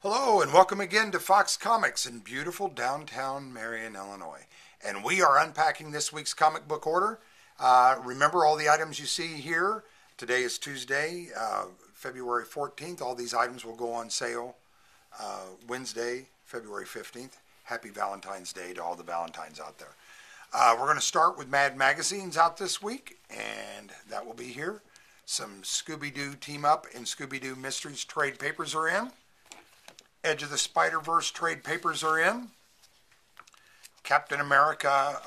Hello and welcome again to Fox Comics in beautiful downtown Marion, Illinois. And we are unpacking this week's comic book order. Remember all the items you see here. Today is Tuesday, February 14th. All these items will go on sale Wednesday, February 15th. Happy Valentine's Day to all the Valentines out there. We're going to start with Mad Magazines out this week, and that will be here. Some Scooby-Doo Team Up and Scooby-Doo Mysteries trade papers are in. Edge of the Spider-Verse trade papers are in. Captain America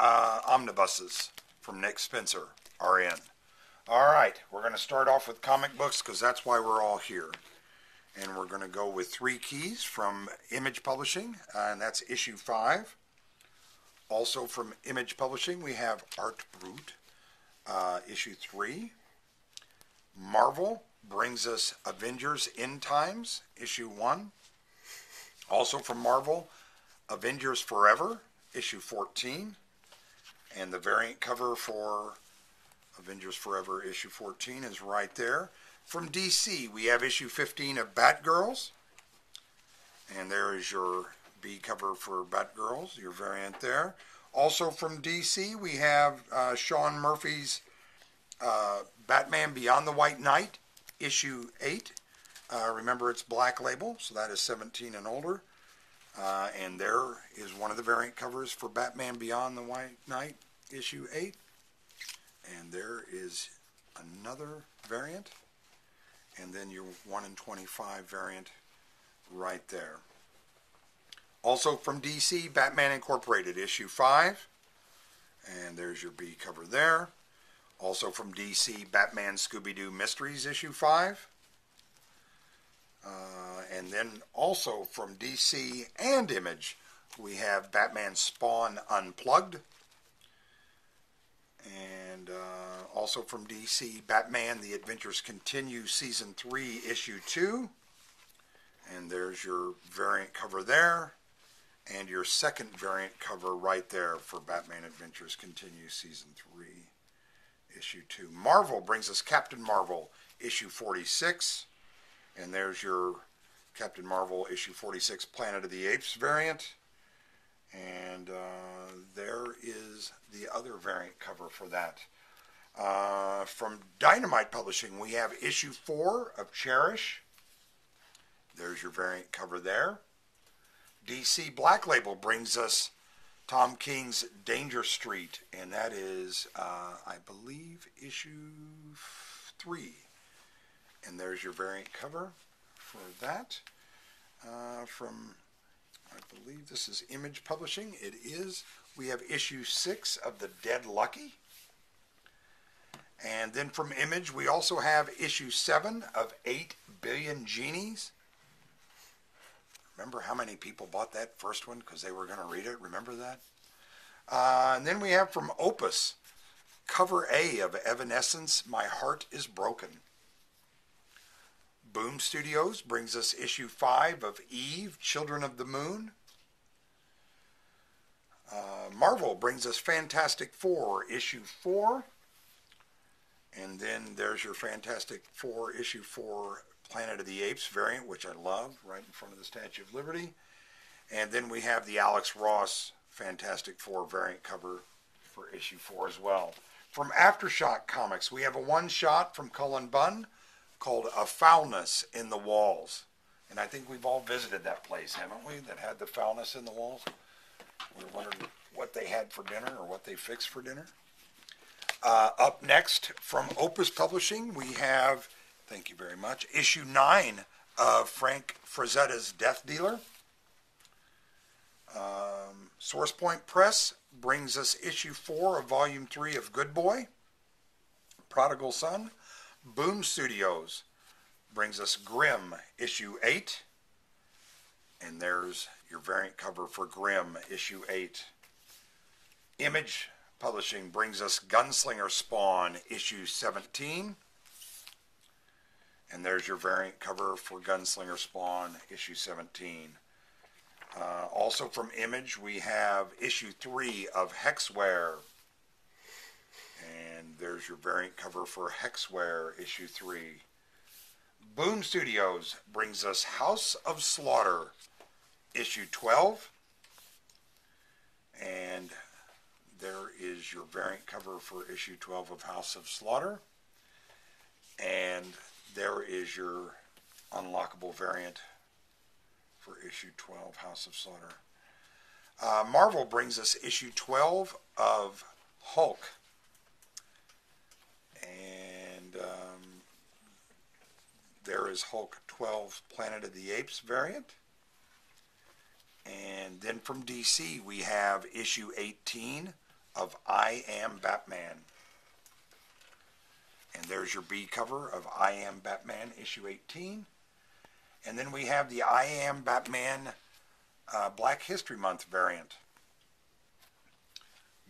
omnibuses from Nick Spencer are in. All right, we're going to start off with comic books because that's why we're all here. And we're going to go with Three Keys from Image Publishing, and that's issue 5. Also from Image Publishing, we have Art Brut, issue 3. Marvel brings us Avengers End Times, issue 1. Also from Marvel, Avengers Forever, issue 14. And the variant cover for Avengers Forever, issue 14 is right there. From DC, we have issue 15 of Batgirls. And there is your B cover for Batgirls, your variant there. Also from DC, we have Sean Murphy's Batman Beyond the White Knight, issue 8. Remember, it's Black Label, so that is 17 and older. And there is one of the variant covers for Batman Beyond the White Knight, issue 8. And there is another variant. And then your 1 in 25 variant right there. Also from DC, Batman Incorporated, issue 5. And there's your B cover there. Also from DC, Batman Scooby-Doo Mysteries, issue 5. And then also from DC and Image, we have Batman Spawn Unplugged. And also from DC, Batman The Adventures Continue, Season 3, Issue 2. And there's your variant cover there. And your second variant cover right there for Batman Adventures Continue, Season 3, Issue 2. Marvel brings us Captain Marvel, Issue 46. And there's your Captain Marvel issue 46 Planet of the Apes variant. And there is the other variant cover for that. From Dynamite Publishing, we have issue 4 of Cherish. There's your variant cover there. DC Black Label brings us Tom King's Danger Street. And that is, I believe, issue 3. And there's your variant cover for that. From, I believe this is Image Publishing. It is. We have issue 6 of The Dead Lucky. And then from Image, we also have issue 7 of 8 Billion Genies. Remember how many people bought that first one because they were going to read it? Remember that? And then we have from Opus, cover A of Evanescence, My Heart is Broken. Boom Studios brings us issue 5 of Eve, Children of the Moon. Marvel brings us Fantastic Four, issue 4. And then there's your Fantastic Four, issue 4, Planet of the Apes variant, which I love, right in front of the Statue of Liberty. And then we have the Alex Ross Fantastic Four variant cover for issue 4 as well. From Aftershock Comics, we have a one-shot from Cullen Bunn called A Foulness in the Walls. And I think we've all visited that place, haven't we, that had the foulness in the walls? We were wondering what they had for dinner or what they fixed for dinner. Up next, from Opus Publishing, we have, thank you very much, issue 9 of Frank Frazetta's Death Dealer. Source Point Press brings us issue 4 of volume 3 of Good Boy, Prodigal Son. Boom Studios brings us Grimm, issue 8. And there's your variant cover for Grimm, issue 8. Image Publishing brings us Gunslinger Spawn, issue 17. And there's your variant cover for Gunslinger Spawn, issue 17. Also from Image, we have issue 3 of Hexware. And there's your variant cover for Hexware, issue 3. Boom Studios brings us House of Slaughter, issue 12. And there is your variant cover for issue 12 of House of Slaughter. And there is your unlockable variant for issue 12, House of Slaughter. Marvel brings us issue 12 of Hulk. And there is Hulk 12 Planet of the Apes variant. And then from DC we have issue 18 of I Am Batman. And there's your B cover of I Am Batman issue 18. And then we have the I Am Batman Black History Month variant.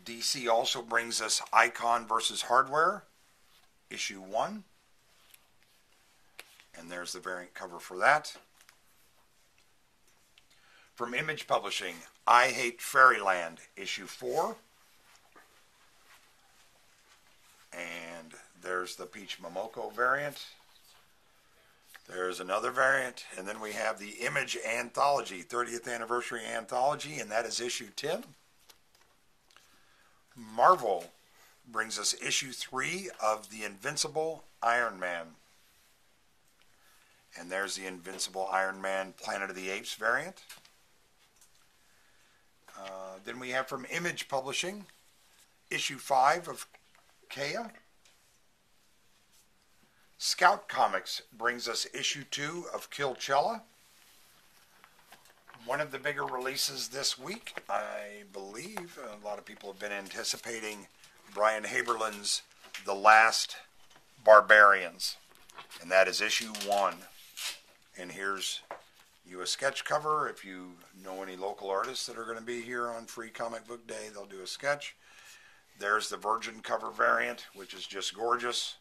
DC also brings us Icon versus Hardware issue 1. And there's the variant cover for that. From Image Publishing, I Hate Fairyland issue 4. And there's the Peach Momoko variant. There's another variant. And then we have the Image Anthology, 30th Anniversary Anthology, and that is issue 10. Marvel brings us issue 3 of The Invincible Iron Man. And there's the Invincible Iron Man Planet of the Apes variant. Then we have from Image Publishing, issue 5 of Kea. Scout Comics brings us issue 2 of Killcella. One of the bigger releases this week, I believe, a lot of people have been anticipating Brian Haberlin's The Last Barbarians. And that is issue 1. And here's you a sketch cover. If you know any local artists that are going to be here on Free Comic Book Day, they'll do a sketch. There's the Virgin cover variant, which is just gorgeous.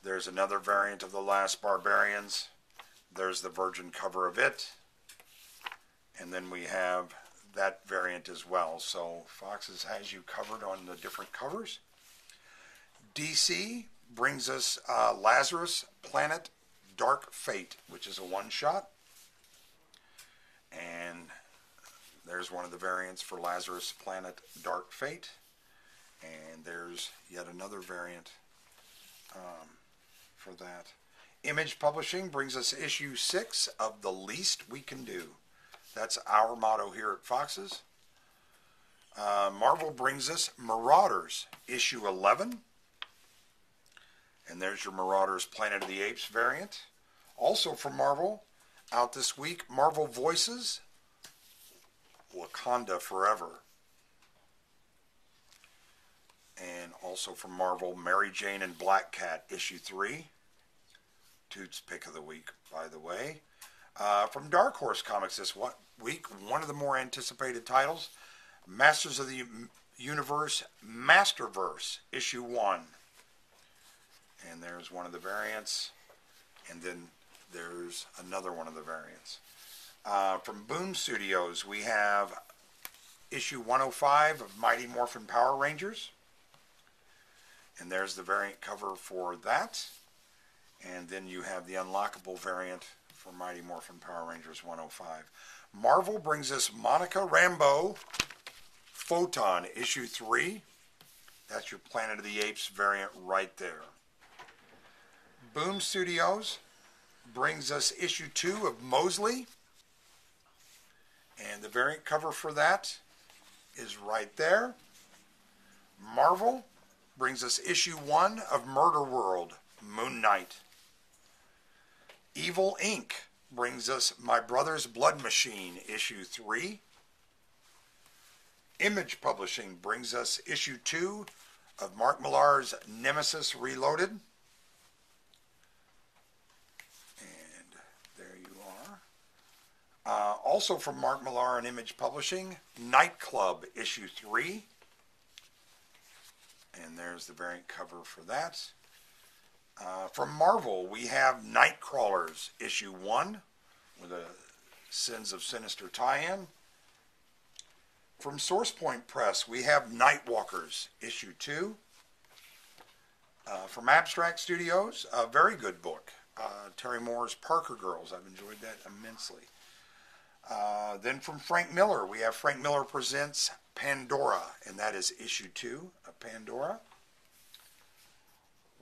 There's another variant of The Last Barbarians. There's the Virgin cover of it. And then we have that variant as well. So Fox's has you covered on the different covers. DC brings us Lazarus Planet Dark Fate, which is a one-shot. And there's one of the variants for Lazarus Planet Dark Fate. And there's yet another variant for that. Image Publishing brings us issue 6 of The Least We Can Do. That's our motto here at Fox's. Marvel brings us Marauders, issue 11. And there's your Marauders Planet of the Apes variant. Also from Marvel, out this week, Marvel Voices, Wakanda Forever. And also from Marvel, Mary Jane and Black Cat, issue 3. Toot's pick of the week, by the way. From Dark Horse Comics this week, one of the more anticipated titles, Masters of the Universe Masterverse, issue 1. And there's one of the variants. And then there's another one of the variants. From Boom Studios, we have issue 105 of Mighty Morphin Power Rangers. And there's the variant cover for that. And then you have the unlockable variant for Mighty Morphin Power Rangers 105. Marvel brings us Monica Rambeau Photon issue 3. That's your Planet of the Apes variant right there. Boom Studios brings us issue 2 of Mosley. And the variant cover for that is right there. Marvel brings us issue 1 of Murder World, Moon Knight. Evil Inc. brings us My Brother's Blood Machine, issue 3. Image Publishing brings us issue 2 of Mark Millar's Nemesis Reloaded. And there you are. Also from Mark Millar and Image Publishing, Nightclub, issue 3. And there's the variant cover for that. From Marvel, we have Nightcrawlers, issue 1, with a Sins of Sinister tie-in. From Source Point Press, we have Nightwalkers, issue 2. From Abstract Studios, a very good book, Terry Moore's Parker Girls. I've enjoyed that immensely. Then from Frank Miller, we have Frank Miller Presents Pandora, and that is issue 2 of Pandora.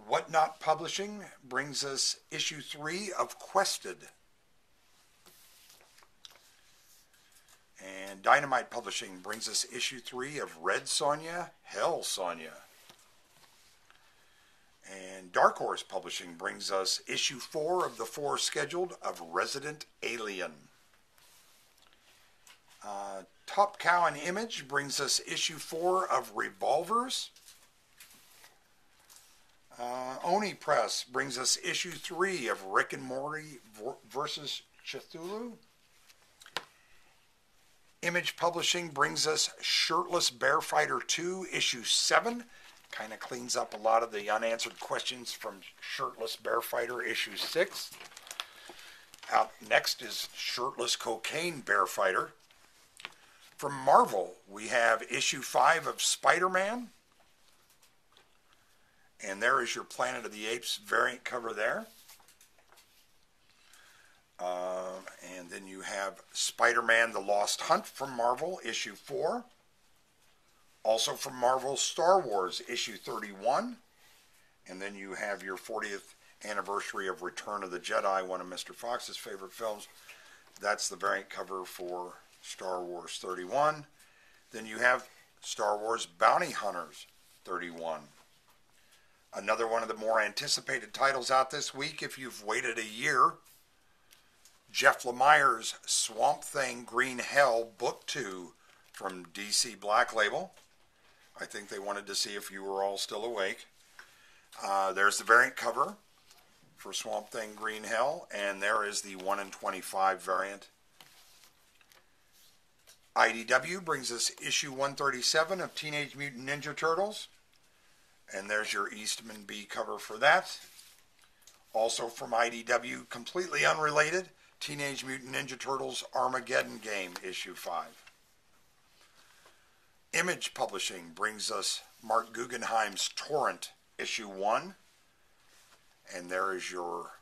Whatnot Publishing brings us issue 3 of Quested. And Dynamite Publishing brings us issue 3 of Red Sonja, Hell Sonja. And Dark Horse Publishing brings us issue 4 of the 4 scheduled of Resident Alien. Top Cow and Image brings us issue 4 of Revolvers. Oni Press brings us issue 3 of Rick and Morty versus Cthulhu. Image Publishing brings us Shirtless Bear Fighter 2, issue 7. Kind of cleans up a lot of the unanswered questions from Shirtless Bear Fighter, issue 6. Out next is Shirtless Cocaine Bear Fighter. From Marvel, we have issue 5 of Spider-Man. And there is your Planet of the Apes variant cover there. And then you have Spider-Man The Lost Hunt from Marvel, issue 4. Also from Marvel, Star Wars, issue 31. And then you have your 40th anniversary of Return of the Jedi, one of Mr. Fox's favorite films. That's the variant cover for Star Wars 31. Then you have Star Wars Bounty Hunters 31. Another one of the more anticipated titles out this week, if you've waited a year, Jeff Lemire's Swamp Thing Green Hell Book 2 from DC Black Label. I think they wanted to see if you were all still awake. There's the variant cover for Swamp Thing Green Hell, and there is the 1 in 25 variant. IDW brings us issue 137 of Teenage Mutant Ninja Turtles, and there's your Eastman B cover for that. Also from IDW, completely unrelated, Teenage Mutant Ninja Turtles Armageddon Game, issue 5. Image Publishing brings us Mark Guggenheim's Torrent, issue 1. And there is your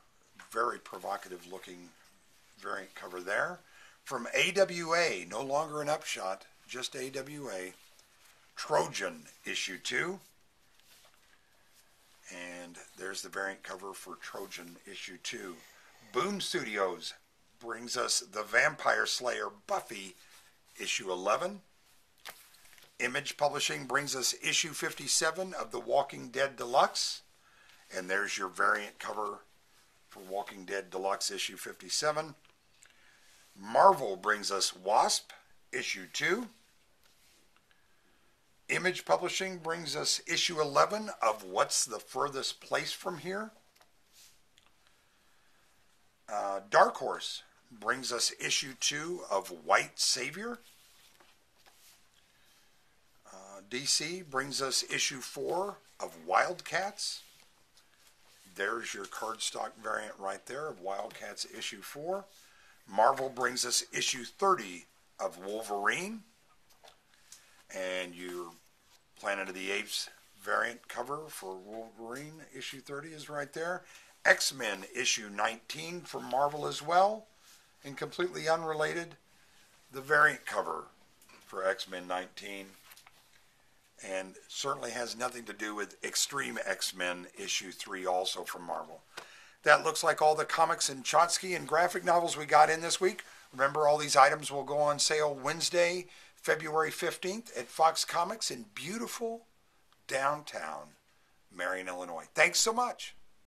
very provocative looking variant cover there. From AWA, no longer an upshot, just AWA, Trojan, issue 2. And there's the variant cover for Trojan, issue 2. Boom Studios brings us The Vampire Slayer Buffy, issue 11. Image Publishing brings us issue 57 of The Walking Dead Deluxe. And there's your variant cover for Walking Dead Deluxe, issue 57. Marvel brings us Wasp, issue 2. Image Publishing brings us issue 11 of What's the Furthest Place from Here. Dark Horse brings us issue 2 of White Savior. DC brings us issue 4 of Wildcats. There's your cardstock variant right there of Wildcats issue 4. Marvel brings us issue 30 of Wolverine. And your Planet of the Apes variant cover for Wolverine issue 30 is right there. X-Men issue 19 from Marvel as well. And completely unrelated, the variant cover for X-Men 19. And certainly has nothing to do with Extreme X-Men issue 3 also from Marvel. That looks like all the comics and Chotsky and graphic novels we got in this week. Remember, all these items will go on sale Wednesday, February 15th at Fox Comics in beautiful downtown Marion, Illinois. Thanks so much.